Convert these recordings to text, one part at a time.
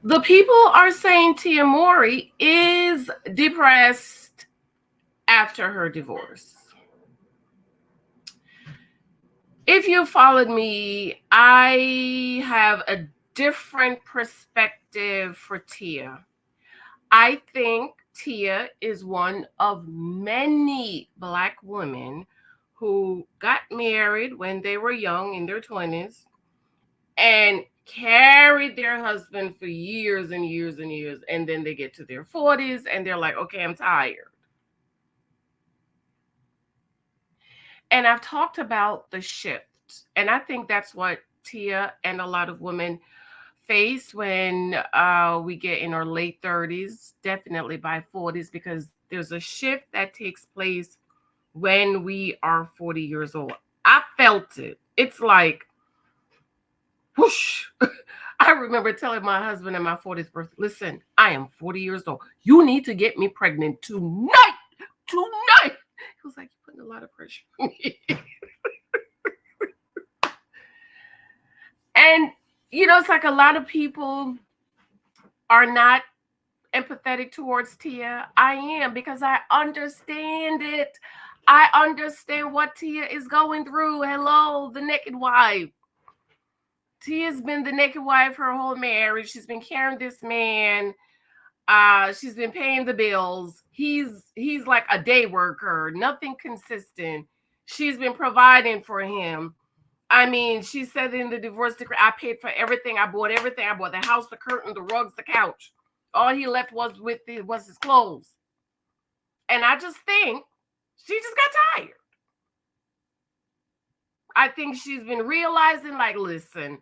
The people are saying Tia Mowry is depressed after her divorce. If you followed me, I have a different perspective for Tia. I think Tia is one of many Black women who got married when they were young in their 20s and carried their husband for years and years and years. And then they get to their 40s and they're like, okay, I'm tired. And I've talked about the shift. And I think that's what Tia and a lot of women face when we get in our late 30s, definitely by 40s, because there's a shift that takes place when we are 40 years old. I felt it. It's like, whoosh. I remember telling my husband in my 40th birthday, listen, I am 40 years old. You need to get me pregnant tonight. Tonight. He was like, you're putting a lot of pressure on me. And, it's like a lot of people are not empathetic towards Tia. I am, because I understand it. I understand what Tia is going through. Hello, the naked wife. Tia's been the naked wife her whole marriage. She's been carrying this man. She's been paying the bills. He's like a day worker, nothing consistent. She's been providing for him. I mean, she said in the divorce decree, I paid for everything. I bought everything. I bought the house, the curtain, the rugs, the couch. All he left was his clothes. And I just think she just got tired. I think she's been realizing, like, listen,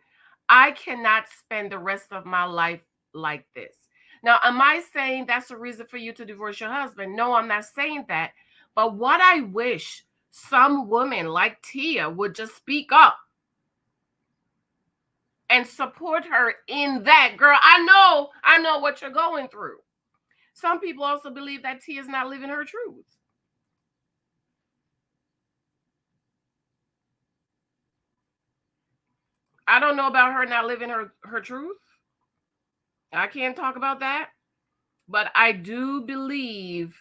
I cannot spend the rest of my life like this. Now, am I saying that's a reason for you to divorce your husband? No, I'm not saying that. But what I wish some women like Tia would just speak up and support her in that. Girl, I know what you're going through. Some people also believe that Tia is not living her truth. I don't know about her not living her truth. I can't talk about that. But I do believe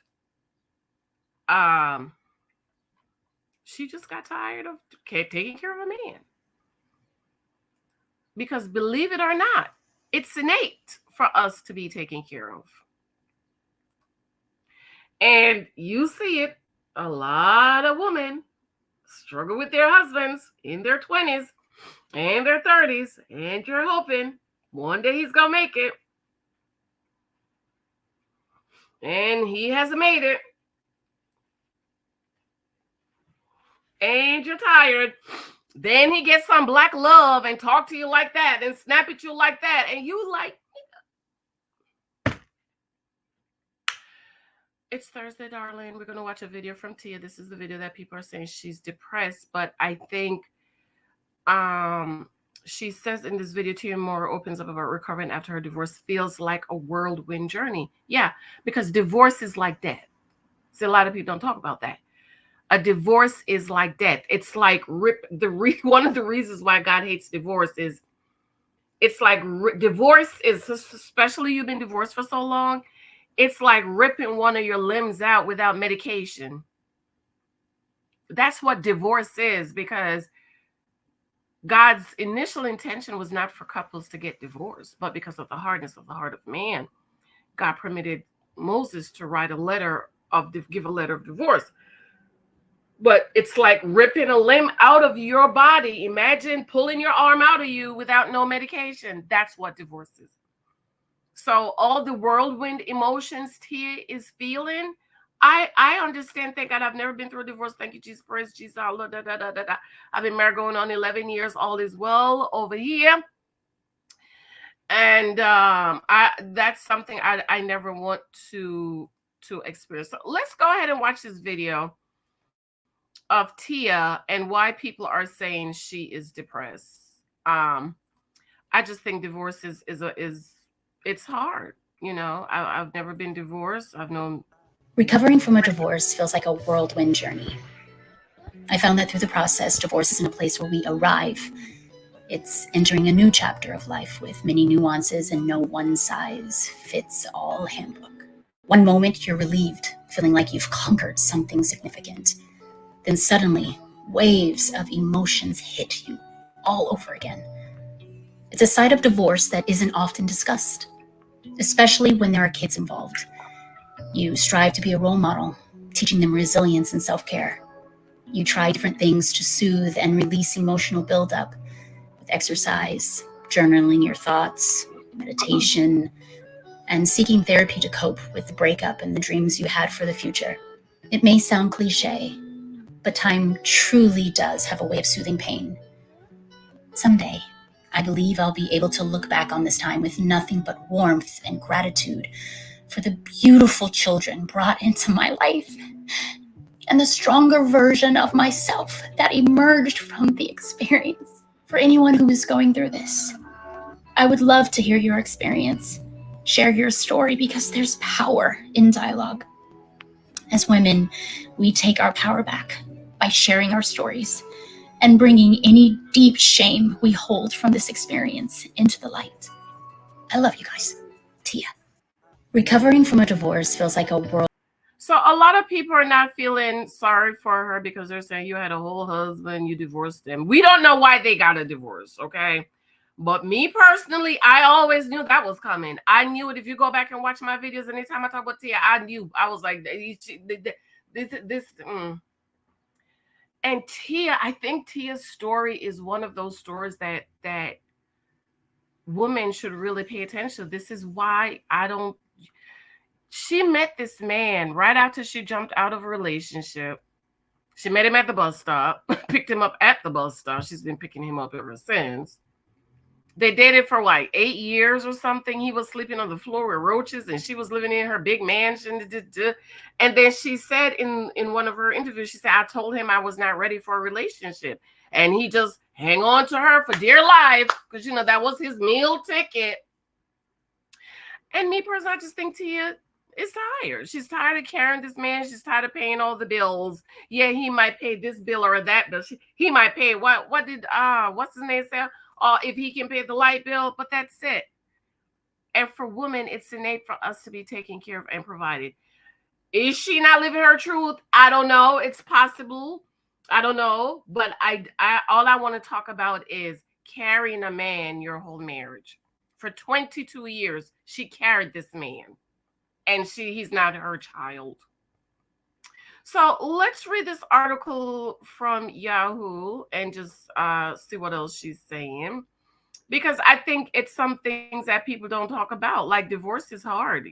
she just got tired of taking care of a man. Because believe it or not, it's innate for us to be taken care of. And you see it, a lot of women struggle with their husbands in their 20s and their 30s, and you're hoping one day he's going to make it. And he hasn't made it. And you're tired. Then he gets some black love and talk to you like that and snap at you like that. And you like, it's Thursday, darling. We're going to watch a video from Tia. This is the video that people are saying she's depressed. But I think she says in this video, Tia Moore opens up about recovering after her divorce feels like a whirlwind journey. Yeah, because divorce is like death. See, a lot of people don't talk about that. A divorce is like death. It's like one of the reasons why God hates divorce is it's like divorce is, especially you've been divorced for so long, it's like ripping one of your limbs out without medication. That's what divorce is, because God's initial intention was not for couples to get divorced, but because of the hardness of the heart of man, God permitted Moses to write give a letter of divorce. But it's like ripping a limb out of your body. Imagine pulling your arm out of you without no medication. That's what divorce is. So all the whirlwind emotions Tia is feeling, I understand. Thank God I've never been through a divorce. Thank you, Jesus. Praise Jesus. I've been married going on 11 years. All is well over here. And that's something I never want to experience. So let's go ahead and watch this video of Tia and why people are saying she is depressed. I just think divorce is it's hard. I've never been divorced. I've known. Recovering from a divorce feels like a whirlwind journey. I found that through the process, divorce isn't a place where we arrive. It's entering a new chapter of life with many nuances and no one-size-fits-all handbook. One moment you're relieved, feeling like you've conquered something significant. Then suddenly, waves of emotions hit you all over again. It's a side of divorce that isn't often discussed, especially when there are kids involved. You strive to be a role model, teaching them resilience and self-care. You try different things to soothe and release emotional buildup with exercise, journaling your thoughts, meditation, and seeking therapy to cope with the breakup and the dreams you had for the future. It may sound cliche, but time truly does have a way of soothing pain. Someday, I believe I'll be able to look back on this time with nothing but warmth and gratitude for the beautiful children brought into my life and the stronger version of myself that emerged from the experience. For anyone who is going through this, I would love to hear your experience. Share your story because there's power in dialogue. As women, we take our power back by sharing our stories and bringing any deep shame we hold from this experience into the light. I love you guys. Tia. Recovering from a divorce feels like a world. So a lot of people are not feeling sorry for her because they're saying you had a whole husband, you divorced them. We don't know why they got a divorce, okay? But me personally, I always knew that was coming. I knew it. If you go back and watch my videos, anytime I talk about Tia, I knew. I was like, this. And Tia, I think Tia's story is one of those stories that women should really pay attention to. This is why I don't. She met this man right after she jumped out of a relationship. She met him at the bus stop, picked him up at the bus stop. She's been picking him up ever since. They dated for like 8 years or something. He was sleeping on the floor with roaches and she was living in her big mansion. And then she said in one of her interviews, she said, I told him I was not ready for a relationship. And he just hang on to her for dear life because, that was his meal ticket. And me personally, I just think Tia is tired. She's tired of carrying this man. She's tired of paying all the bills. Yeah, he might pay this bill or that bill. He might pay what's his name say? If he can pay the light bill, but that's it. And for women, it's innate for us to be taken care of and provided. Is she not living her truth? I don't know. It's possible. I don't know. But I all I want to talk about is carrying a man your whole marriage. For 22 years, she carried this man. And he's not her child. So let's read this article from Yahoo and just see what else she's saying. Because I think it's some things that people don't talk about. Like divorce is hard,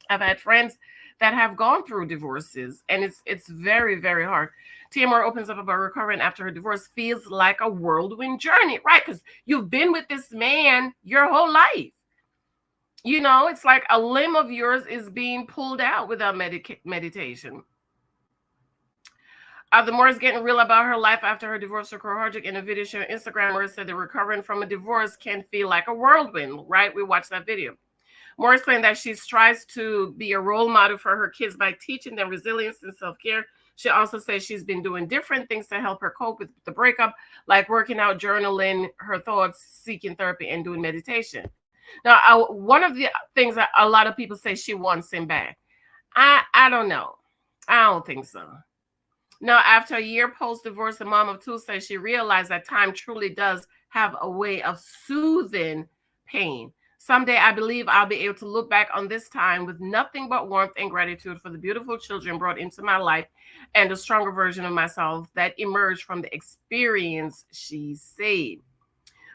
I've had friends that have gone through divorces and it's very, very hard. TMR opens up about recovering after her divorce feels like a whirlwind journey, right? Because you've been with this man your whole life. It's like a limb of yours is being pulled out without meditation. The Moore is getting real about her life after her divorce with Hardrict. In a video showing Instagram, Moore said that recovering from a divorce can feel like a whirlwind, right? We watched that video. Moore explained that she strives to be a role model for her kids by teaching them resilience and self-care. She also says she's been doing different things to help her cope with the breakup, like working out, journaling her thoughts, seeking therapy, and doing meditation. Now, one of the things that a lot of people say she wants him back. I don't know. I don't think so. Now, after a year post-divorce, the mom of two says she realized that time truly does have a way of soothing pain. Someday, I believe I'll be able to look back on this time with nothing but warmth and gratitude for the beautiful children brought into my life and a stronger version of myself that emerged from the experience, she said.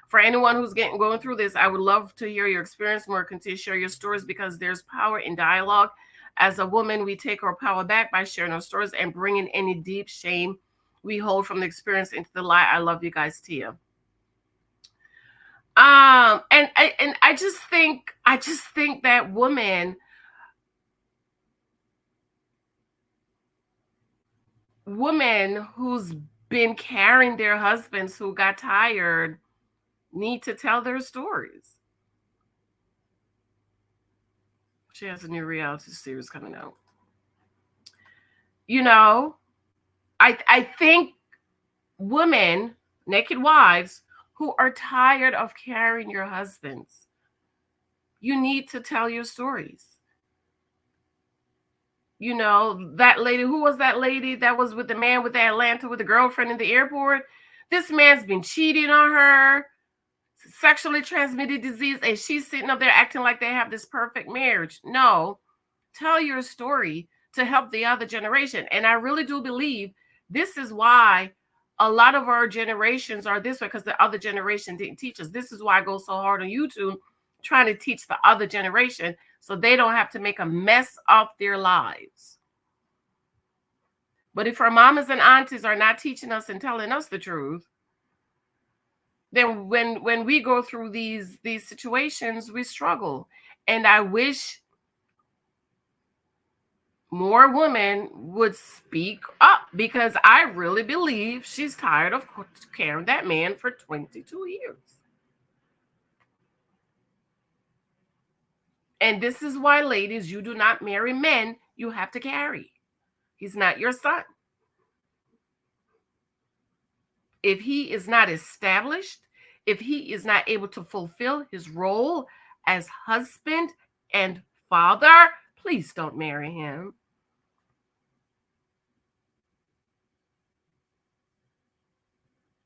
For anyone who's going through this, I would love to hear your experience more. Continue to share your stories because there's power in dialogue. As a woman, we take our power back by sharing our stories and bringing any deep shame we hold from the experience into the light. I love you guys, Tia. And I just think that women who's been carrying their husbands who got tired need to tell their stories. She has a new reality series coming out. I think women naked wives who are tired of carrying your husbands. You need to tell your stories. You know, that lady, who was that lady that was with the man with the Atlanta with the girlfriend in the airport? This man's been cheating on her, sexually transmitted disease, and she's sitting up there acting like they have this perfect marriage. No, tell your story to help the other generation. And I really do believe this is why a lot of our generations are this way, because the other generation didn't teach us. This is why I go so hard on YouTube trying to teach the other generation so they don't have to make a mess of their lives. But if our mamas and aunties are not teaching us and telling us the truth, then when we go through these situations, we struggle. And I wish more women would speak up, because I really believe she's tired of carrying that man for 22 years. And this is why, ladies, you do not marry men you have to carry. He's not your son. If he is not established, if he is not able to fulfill his role as husband and father, please don't marry him.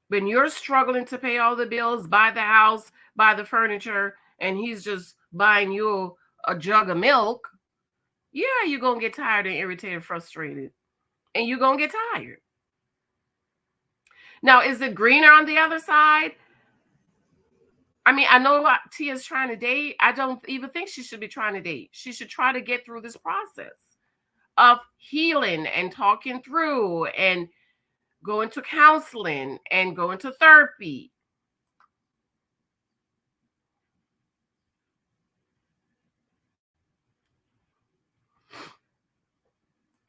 When you're struggling to pay all the bills, buy the house, buy the furniture, and he's just buying you a jug of milk, yeah, you're going to get tired and irritated, frustrated, and you're going to get tired. Now, is it greener on the other side? I mean, I know what Tia's trying to date. I don't even think she should be trying to date. She should try to get through this process of healing and talking through and going to counseling and going to therapy.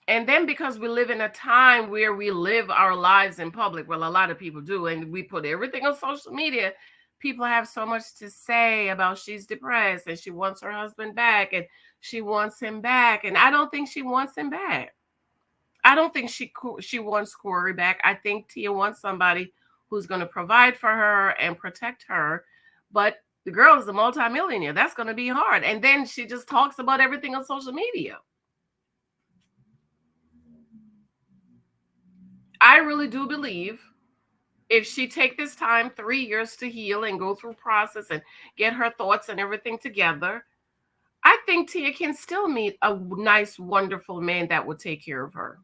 And then because we live in a time where we live our lives in public, well, a lot of people do, and we put everything on social media, people have so much to say about she's depressed and she wants her husband back and she wants him back. And I don't think she wants him back. I don't think she wants Corey back. I think Tia wants somebody who's going to provide for her and protect her. But the girl is a multimillionaire. That's going to be hard. And then she just talks about everything on social media. I really do believe if she take this time, 3 years to heal and go through process and get her thoughts and everything together, I think Tia can still meet a nice, wonderful man that will take care of her.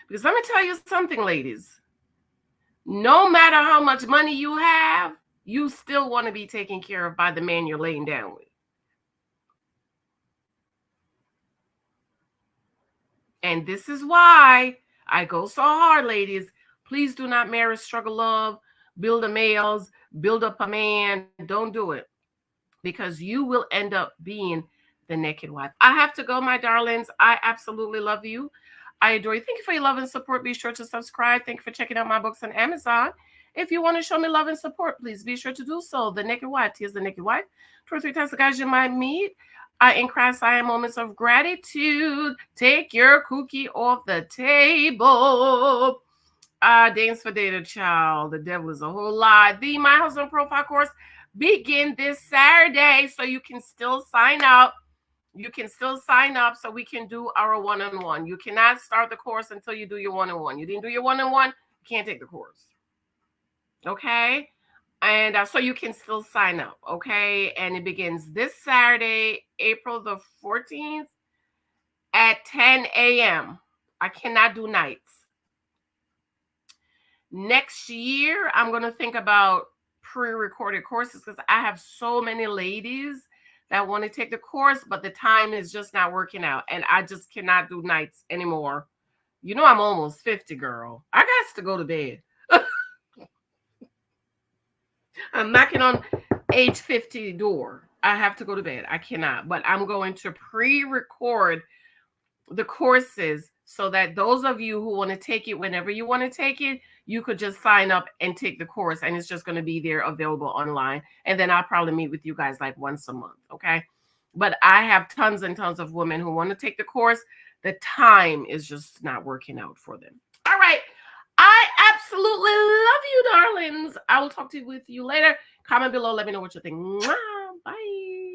Because let me tell you something, ladies. No matter how much money you have, you still want to be taken care of by the man you're laying down with. And this is why I go so hard, ladies. Please do not marry struggle love, build a males, build up a man. Don't do it, because you will end up being the naked wife. I have to go, my darlings. I absolutely love you. I adore you. Thank you for your love and support. Be sure to subscribe. Thank you for checking out my books on Amazon. If you want to show me love and support, please be sure to do so. The Naked Wife. Tia's the Naked Wife. 2 or 3 times the guys you might meet. In Christ, I am moments of gratitude. Take your cookie off the table. Danes for Data Child. The devil is a whole lie. The My Husband Profile course begin this Saturday, so you can still sign up. You can still sign up so we can do our one-on-one. You cannot start the course until you do your one-on-one. You didn't do your one-on-one, you can't take the course. Okay? And so you can still sign up. Okay? And it begins this Saturday, April the 14th at 10 a.m. I cannot do nights. Next year, I'm going to think about pre-recorded courses, because I have so many ladies that want to take the course, but the time is just not working out. And I just cannot do nights anymore. You know, I'm almost 50, girl. I got to go to bed. I'm knocking on age 50 door. I have to go to bed. I cannot. But I'm going to pre-record the courses so that those of you who want to take it whenever you want to take it, you could just sign up and take the course, and it's just going to be there available online. And then I'll probably meet with you guys like once a month, okay? But I have tons and tons of women who want to take the course. The time is just not working out for them. All right. I absolutely absolutely love you, darlings. I will talk to you with you later. Comment below. Let me know what you think. Mwah. Bye.